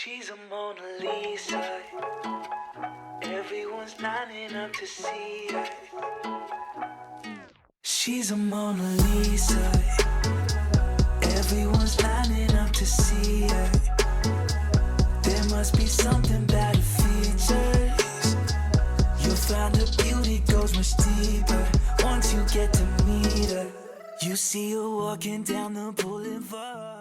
She's a Mona Lisa. Everyone's lining up to see her. She's a Mona Lisa. Everyone's lining up to see her. There must be something about her features. You'll find her beauty goes much deeper once you get to meet her. You see her walking down the boulevard.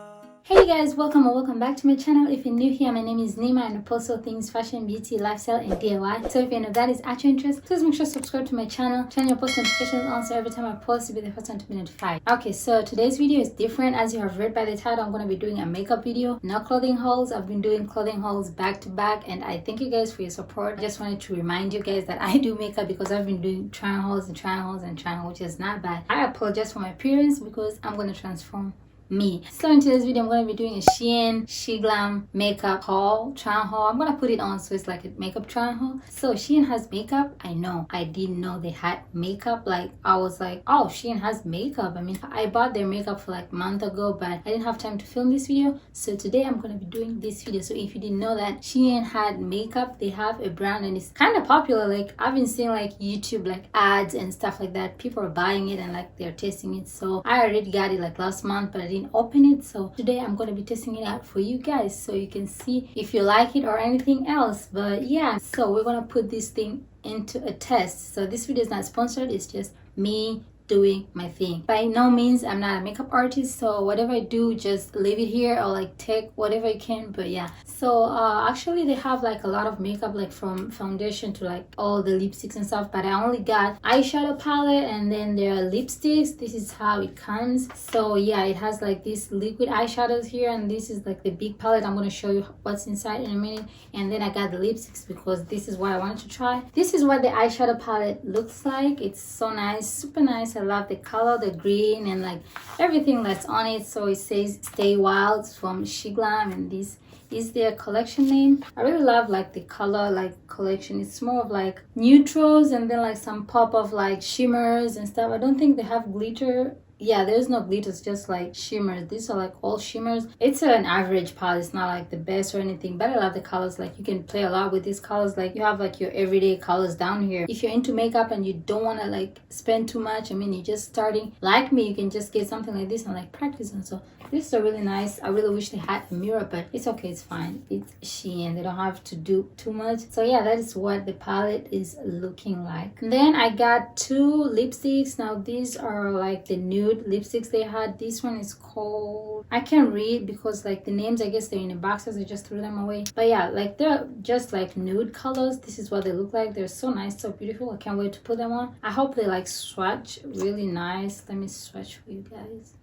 Hey guys, welcome or welcome back to my channel. If you're new here, my name is Nima and I post all things fashion, beauty, lifestyle and DIY. So if any of that is at your interest, please make sure to subscribe to my channel, turn your post notifications on so every time I post you'll be the first one to be notified. Okay, so today's video is different. As you have read by the title, I'm going to be doing a makeup video, not clothing hauls. I've been doing clothing hauls back to back and I thank you guys for your support. I just wanted to remind you guys that I do makeup because I've been doing try-on hauls and try-on hauls and try-on, which is not bad. I apologize for my appearance because I'm going to transform me. So in today's video I'm going to be doing a Shein Sheglam makeup haul, try-on haul. I'm going to put it on so it's like a makeup try-on haul. So Shein has makeup. I know, I didn't know they had makeup. Like I was like, oh, Shein has makeup. I mean, I bought their makeup for like a month ago, but I didn't have time to film this video, so today I'm going to be doing this video. So if you didn't know that Shein had makeup, they have a brand and it's kind of popular. Like I've been seeing like YouTube like ads and stuff like that. People are buying it and like they're testing it. So I already got it like last month, but I didn't open it, so today I'm going to be testing it out for you guys so you can see if you like it or anything else. But yeah, so we're going to put this thing into a test. So this video is not sponsored, it's just me doing my thing. By no means I'm not a makeup artist, so whatever I do, just leave it here or like take whatever you can. But yeah, so actually they have like a lot of makeup, like from foundation to like all the lipsticks and stuff, but I only got eyeshadow palette and then there are lipsticks. This is how it comes. So yeah, it has like these liquid eyeshadows here and this is like the big palette. I'm going to show you what's inside in a minute. And then I got the lipsticks because this is what I wanted to try. This is what the eyeshadow palette looks like. It's so nice, super nice. I love the color, the green and like everything that's on it. So it says Stay Wild from Sheglam and this is their collection name. I really love like the color like collection. It's more of like neutrals and then like some pop of like shimmers and stuff. I don't think they have glitter. Yeah, there's no glitter, it's just like shimmers. These are like all shimmers. It's an average palette, it's not like the best or anything, but I love the colors. Like you can play a lot with these colors. Like you have like your everyday colors down here. If you're into makeup and you don't want to like spend too much, I mean you're just starting like me, you can just get something like this and like practice. And so this is a really nice. I really wish they had a mirror, but it's okay, it's fine. It's Shein, they don't have to do too much. So yeah, that is what the palette is looking like. And then I got two lipsticks. Now these are like the nude lipsticks they had. This one is called, I can't read because like the names, I guess they're in the boxes, I just threw them away. But yeah, like they're just like nude colors. This is what they look like. They're so nice, so beautiful. I can't wait to put them on. I hope they like swatch really nice. Let me swatch for you guys.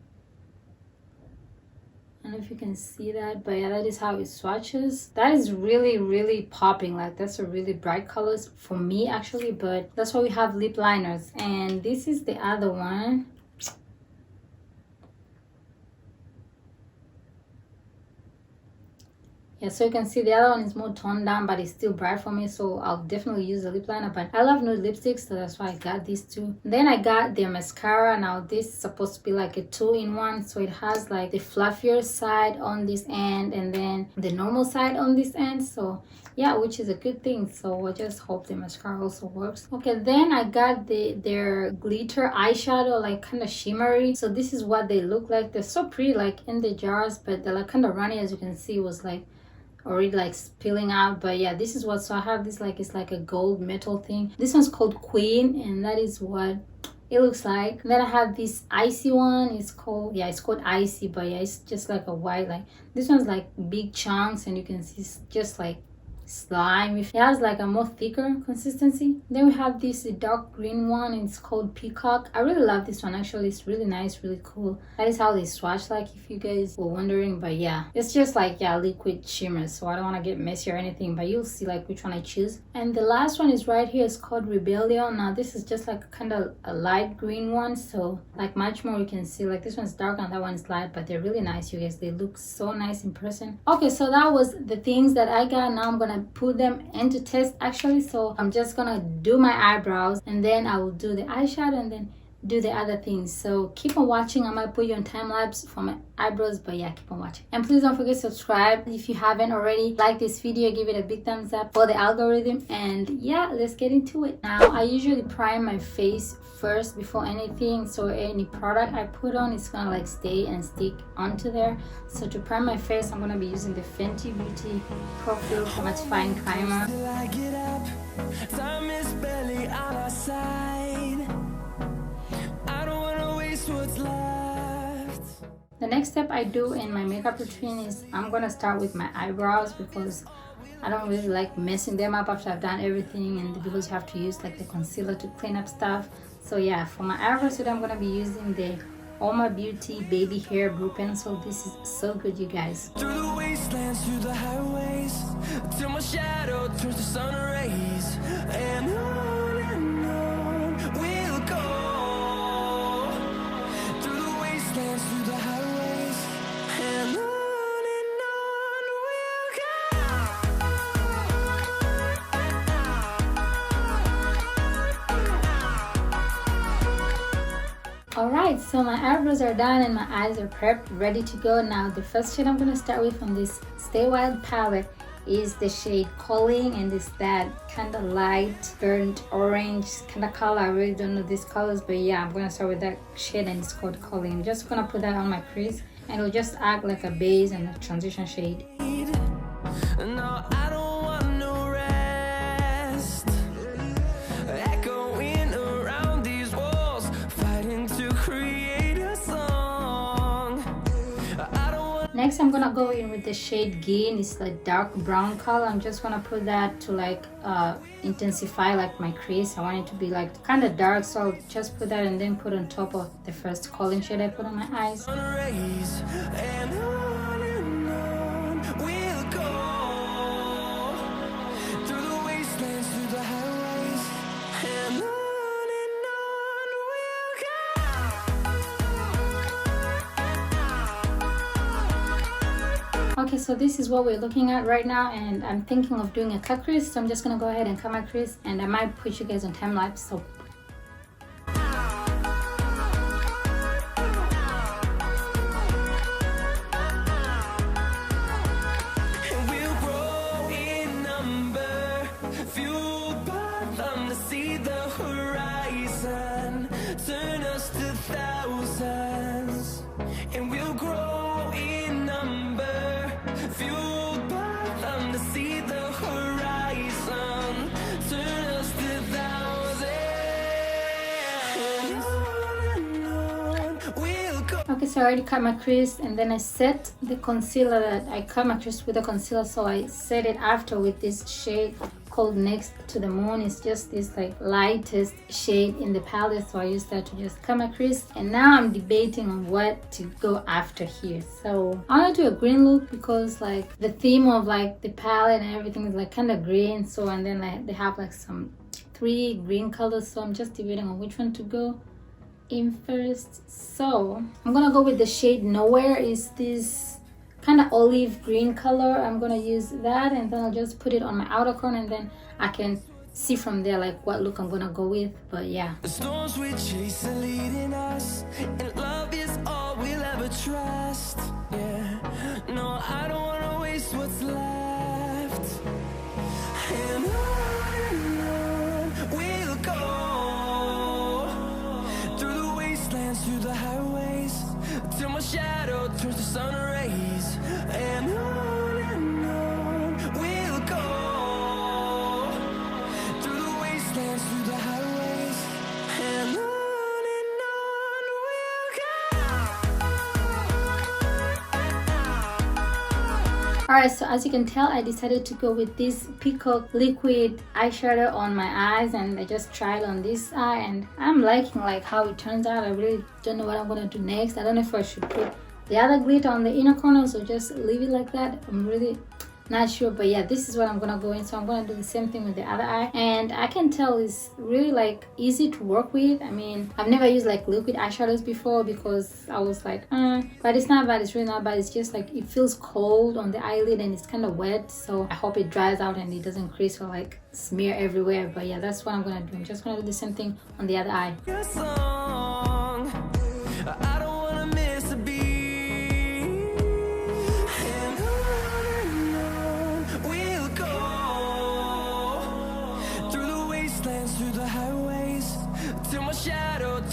I don't know if you can see that, but yeah, that is how it swatches. That is really popping. Like that's a really bright colors for me actually, but that's why we have lip liners. And this is the other one. Yeah, so you can see the other one is more toned down, but it's still bright for me, so I'll definitely use the lip liner. But I love nude lipsticks, so that's why I got these two. Then I got their mascara. Now this is supposed to be like a 2-in-1, so it has like the fluffier side on this end and then the normal side on this end. So yeah, which is a good thing. So I just hope the mascara also works. Okay, then I got their glitter eyeshadow, like kind of shimmery. So this is what they look like. They're so pretty like in the jars, but they're like kind of runny. As you can see, it was like already like spilling out. But yeah, this is what, so I have this like, it's like a gold metal thing. This one's called Queen and that is what it looks like. And then I have this icy one. It's called, yeah, it's called icy, but yeah, it's just like a white, like this one's like big chunks and you can see it's just like slime. It has like a more thicker consistency. Then we have this dark green one. It's called Peacock. I really love this one actually. It's really nice, really cool. That is how they swatch, like if you guys were wondering. But yeah, it's just like, yeah, liquid shimmer, so I don't want to get messy or anything, but you'll see like which one I choose. And the last one is right here. It's called Rebellion. Now this is just like kind of a light green one, so like much more you can see. Like this one's dark and that one's light, but they're really nice, you guys. They look so nice in person. Okay, so that was the things that I got. Now I'm gonna put them into test actually. So I'm just gonna do my eyebrows and then I will do the eyeshadow and then do the other things. So keep on watching. I might put you on time lapse for my eyebrows, but yeah, keep on watching. And please don't forget to subscribe if you haven't already. Like this video, give it a big thumbs up for the algorithm. And yeah, let's get into it. Now I usually prime my face first before anything, so any product I put on is gonna like stay and stick onto there. So to prime my face, I'm gonna be using the Fenty Beauty Pro Fill Mattifying Primer. Time is barely on our side. I don't wanna waste what's left. The next step I do in my makeup routine is I'm gonna start with my eyebrows, because I don't really like messing them up after I've done everything, and because you have to use like the concealer to clean up stuff. So yeah, for my eyebrows today I'm gonna be using the Oma Beauty Baby Hair Blue Pencil. This is so good, you guys. Through the wastelands, through the highways, till my shadow turns to sun rays, and on we'll go. Through the wastelands, through the highways, and on Alright, so my eyebrows are done and my eyes are prepped, ready to go. Now the first shade I'm going to start with from this Stay Wild palette is the shade Calling, and it's that kind of light burnt orange kind of color. I really don't know these colors, but yeah, I'm going to start with that shade, and it's called Calling. I'm just going to put that on my crease, and it'll just act like a base and a transition shade. no, I don't want no rest. Echoing around these walls, fighting to create a song. I don't want. Next, I'm gonna go in with the shade Gain. It's like dark brown color. I'm just gonna put that to like intensify like my crease. I want it to be like kind of dark, so I'll just put that and then put on top of the first Calling shade I put on my eyes. Rays, and on we'll go. Through the wastelands, through the highways, and on we'll go. Okay, so this is what we're looking at right now, and I'm thinking of doing a cut crease, so I'm just gonna go ahead and cut my crease, and I might put you guys on time lapse. So And we'll grow in number, fueled by them to see the horizon, turn us to thousands. And we'll grow in number, fueled by them to see the horizon, turn us to thousands. And on we'll go. okay, so I already cut my crease, and then I set the concealer. That I cut my crease with the concealer, so I set it after with this shade called Next to the Moon. It's just this like lightest shade in the palette, so I used that to just cut my crease. And now I'm debating on what to go after here. So I want to do a green look, because like the theme of like the palette and everything is like kind of green. So, and then like they have like some 3 green colors, so I'm just debating on which one to go in first. So I'm gonna go with the shade Nowhere. Is this kind of olive green color. I'm gonna use that, and then I'll just put it on my outer corner, and then I can see from there like what look I'm gonna go with. But yeah, The storms we chase are leading us, and love is all we'll ever trust. Yeah, no, I don't wanna waste what's left. And on we'll go. Through the wastelands, through the highways, till my shadow turns to sun rays. And on we'll go. Through the wastelands, through the highways, and on we'll go. alright, so as you can tell, I decided to go with this Peacock liquid eyeshadow on my eyes, and I just tried on this eye, and I'm liking like how it turns out. I really don't know what I'm gonna do next. I don't know if I should put the other glitter on the inner corners or just leave it like that. I'm really not sure, but yeah, this is what I'm gonna go in. So I'm gonna do the same thing with the other eye, and I can tell it's really like easy to work with. I mean, I've never used like liquid eyeshadows before, because I was like but it's not bad. It's really not bad. It's just like it feels cold on the eyelid, and it's kind of wet, so I hope it dries out and it doesn't crease or like smear everywhere. But yeah, that's what I'm gonna do. I'm just gonna do the same thing on the other eye. Your song.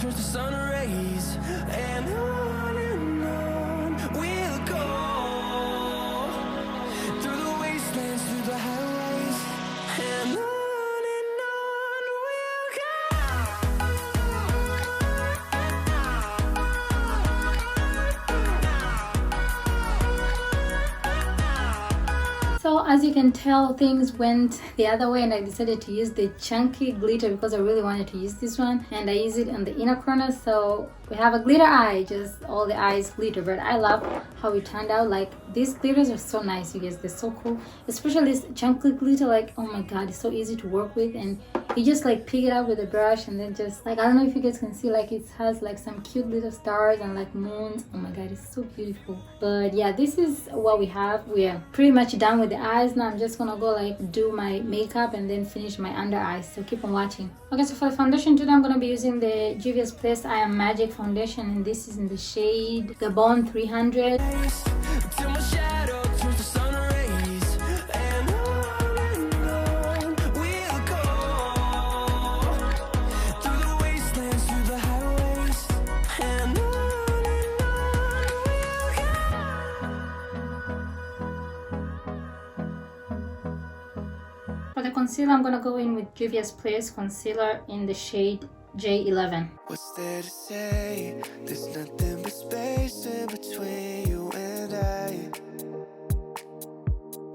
turns to sun rays, and on we'll go through the wastelands, through the highways, and on we'll go. So as you can tell, things went the other way and I decided to use the chunky glitter because I really wanted to use this one, and I use it on the inner corner. So we have a glitter eye, just all the eyes glitter, but I love how it turned out. Like, these glitters are so nice, you guys. They're so cool, especially this chunky glitter. Like, oh my god, it's so easy to work with, and you just like pick it up with a brush and then just like, I don't know if you guys can see, like it has like some cute little stars and like moons. Oh my god, it's so beautiful. But yeah, this is what we have. We are pretty much done with the eyes. Now I'm just gonna go like do my makeup and then finish my under eyes, so keep on watching. Okay, so for the foundation today I'm gonna be using the Juvia's Place I Am Magic foundation, and this is in the shade Gabon 300. Till my shadow turns to sun rays, and on we'll go through the wastelands, through the highways, and on we'll go. For the concealer, I'm gonna go in with Juvia's Place concealer in the shade J11. What's there to say? There's nothing but space in between you and I.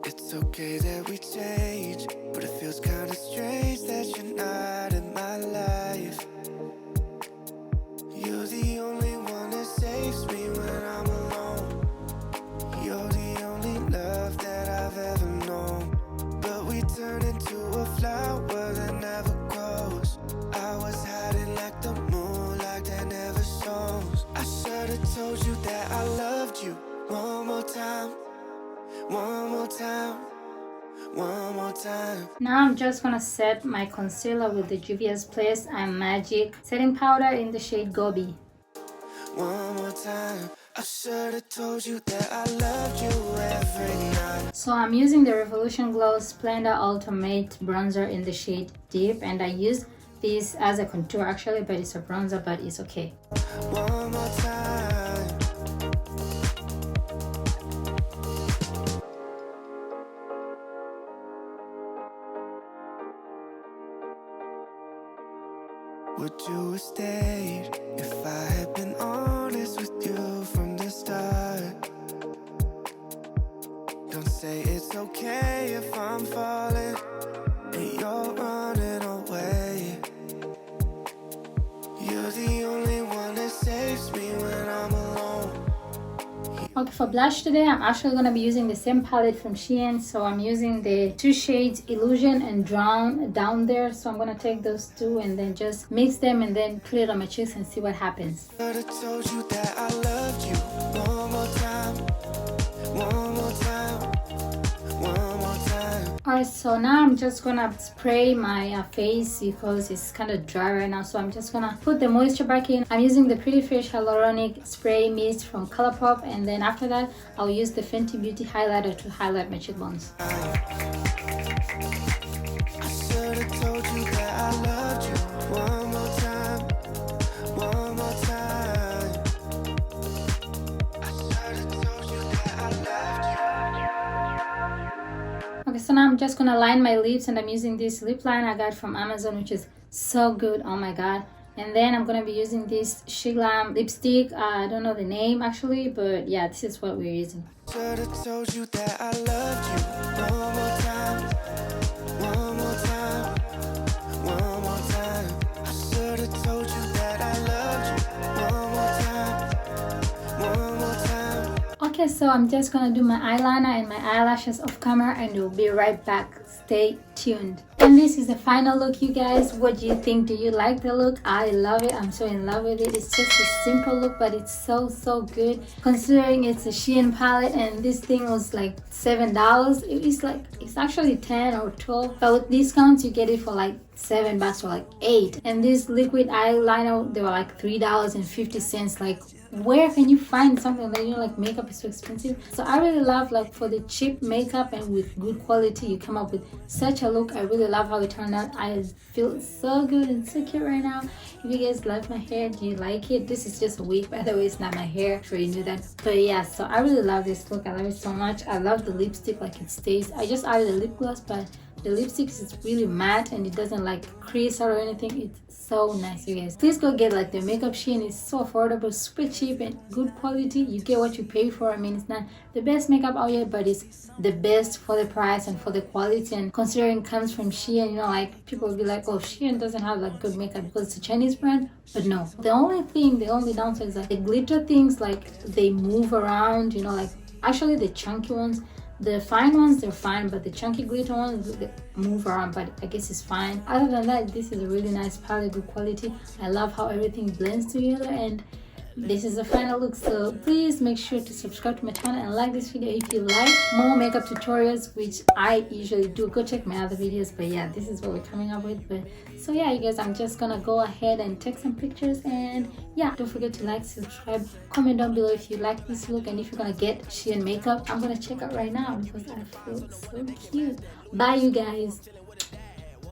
It's okay that we change, but it feels kinda strange that you're not in my life. You're the only one that saves me when I'm alone. You're the only love that I've ever known. But we turn into a flower that never grows. I was hiding like the moon, like that never shows. I should've told you that I loved you. One more time, one more time, one more time. Now I'm just gonna set my concealer with the Juvia's Place I Am Magic setting powder in the shade Gobi. One more time. I should've told you that I loved you every night. So I'm using the Revolution Glow Splendor Ultimate bronzer in the shade Deep, and I use this as a contour actually, but it's a bronzer, but it's okay. One more time. Would you have stayed if I had been honest with you from the start? Don't say it's okay if I'm falling and you're running away. You're the only one that saves me when I'm alone. Okay, for blush today, I'm actually going to be using the same palette from Shein. So I'm using the two shades Illusion and Drown down there. So I'm going to take those two and then just mix them and then put it on my cheeks and see what happens. I should've told you that I loved you. One more time, one more time, one more time. Alright, so now I'm just gonna spray my face because it's kind of dry right now. So I'm just gonna put the moisture back in. I'm using the Pretty Fresh Hyaluronic Spray Mist from Colourpop, and then after that I'll use the Fenty Beauty highlighter to highlight my cheekbones. I should've told you that I loved you. One more time, one more time. I should've told you that I loved you. Okay, so now I'm just gonna line my lips, and I'm using this lip liner I got from Amazon, which is so good. Oh my god. And then I'm gonna be using this Sheglam lipstick. I don't know the name actually, but yeah, this is what we're using. Should've told you that I loved you. One more time, one more time, one more time. I should've told you that I loved you. One more time, one more time. Okay, so I'm just gonna do my eyeliner and my eyelashes off camera, and we'll be right back. Stay tuned. And this is the final look, you guys. What do you think? Do you like the look? I love it. I'm so in love with it. It's just a simple look, but it's so good considering it's a Shein palette, and this thing was like $7. It's actually 10 or 12, but with discounts you get it for like $7 or like $8. And this liquid eyeliner, they were like $3.50. Like, where can you find something that, you know, like makeup is so expensive? So I really love, like, for the cheap makeup and with good quality, you come up with such a look. I really love how it turned out. I feel so good and so cute right now. If you guys love my hair, do you like it? This is just a wig, by the way, it's not my hair. I'm sure you knew that. But yeah, so I really love this look. I love it so much. I love the lipstick, like it stays. I just added a lip gloss, but the lipstick is really matte and it doesn't like crease or anything. It's so nice, you guys. Please go get like the makeup. Shein is so affordable, super cheap and good quality. You get what you pay for. I mean, it's not the best makeup out yet, but it's the best for the price and for the quality. And considering it comes from Shein, you know, like people will be like, oh, Shein doesn't have like good makeup because it's a Chinese brand. But no, the only downside is like the glitter things, like they move around, you know, like actually the chunky ones, the fine ones, they're fine, but the chunky glitter ones, they move around, but I guess it's fine. Other than that, this is a really nice palette, good quality. I love how everything blends together, and this is the final look. So please make sure to subscribe to my channel and like this video if you like more makeup tutorials, which I usually do. Go check my other videos, but yeah, this is what we're coming up with. But so yeah, you guys, I'm just gonna go ahead and take some pictures, and yeah, don't forget to like, subscribe, comment down below if you like this look and if you're gonna get Shein makeup. I'm gonna check out right now because I feel so cute. Bye, you guys.